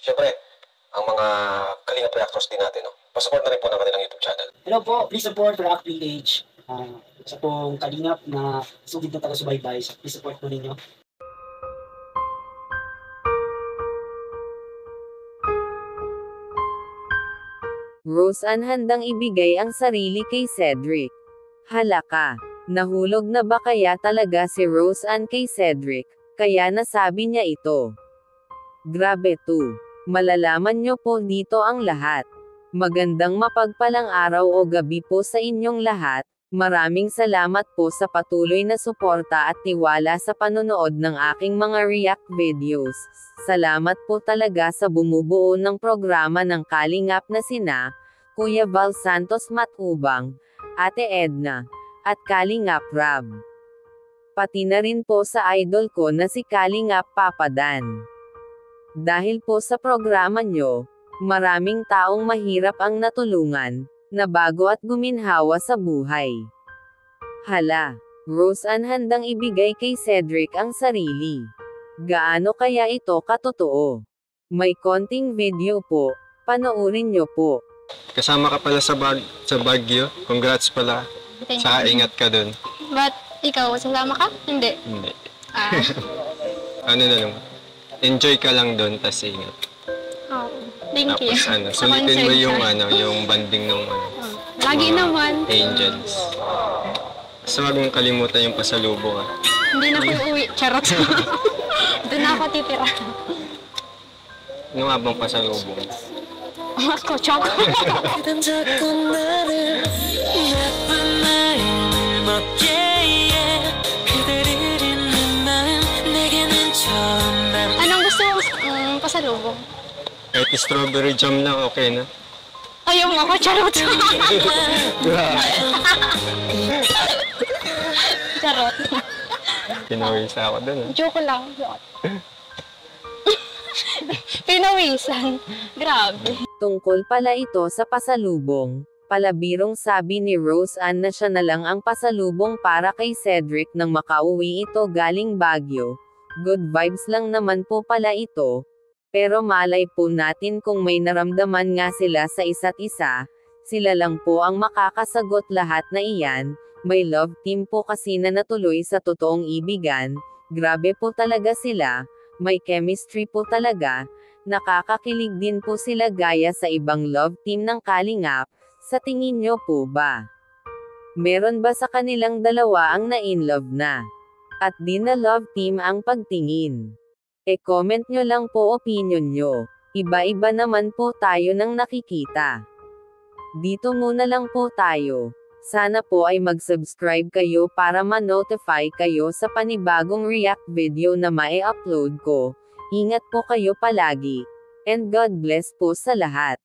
Siyempre, ang mga Kalingap reactors din natin, no? Pasupport na rin po ng kanilang YouTube channel. Hello po, please support React PH. Sa pong Kalingap na sugid na taga-subaybay. Please support po ninyo. Rose Ann handang ibigay ang sarili kay Cedric. Halaka, nahulog na ba kaya talaga si Rose Ann kay Cedric, kaya nasabi niya ito? Grabe to. Malalaman nyo po dito ang lahat. Magandang mapagpalang araw o gabi po sa inyong lahat. Maraming salamat po sa patuloy na suporta at tiwala sa panonood ng aking mga react videos. Salamat po talaga sa bumubuo ng programa ng Kalingap na sina Kuya Val Santos Matubang, Ate Edna, at Kalingap Rab. Pati na rin po sa idol ko na si Kalingap Papa Dan. Dahil po sa programa nyo, maraming taong mahirap ang natulungan, nabago at guminhawa sa buhay. Hala, Rose Ann handang ibigay kay Cedric ang sarili. Gaano kaya ito katotoo? May konting video po, panoorin nyo po. Kasama ka pala sa Baguio. Congrats pala. Saka ingat ka dun. But ikaw, sasama ka? Hindi. Hindi. Ah, Ano na lang. Enjoy ka lang dun, tas ingat. oh, thank you. Tapos Sa sulitin mo concert yung ka. yung banding nung Lagi mga naman. Angels. Basta wag mong kalimutan yung pasalubong ah. Hindi na ako uwi. Charot. Doon na ako titira. Ano nga bang pasalubong? Ako, chocolate. Anong gusto mo pasalubong? Kahit strawberry jam lang, okay na. Ayaw mo ako, charot. Charot. Pinawisa ako dun ah. Joke lang. Pinawisan. Grabe. Tungkol pala ito sa pasalubong. Palabirong sabi ni Rose Ann na siya na lang ang pasalubong para kay Cedric nang makauwi ito galing Baguio. Good vibes lang naman po pala ito. Pero malay po natin kung may naramdaman nga sila sa isa't isa, sila lang po ang makakasagot lahat na iyan. May love team po kasi na natuloy sa totoong ibigan. Grabe po talaga sila. May chemistry po talaga. Nakakakilig din po sila gaya sa ibang love team ng Kalingap. Sa tingin nyo po ba? Meron ba sa kanilang dalawa ang na-inlove na? At di na love team ang pagtingin? E-comment nyo lang po opinion nyo. Iba-iba naman po tayo ng nakikita. Dito muna lang po tayo. Sana po ay mag-subscribe kayo para ma-notify kayo sa panibagong react video na mai-upload ko. Ingat po kayo palagi. And God bless po sa lahat.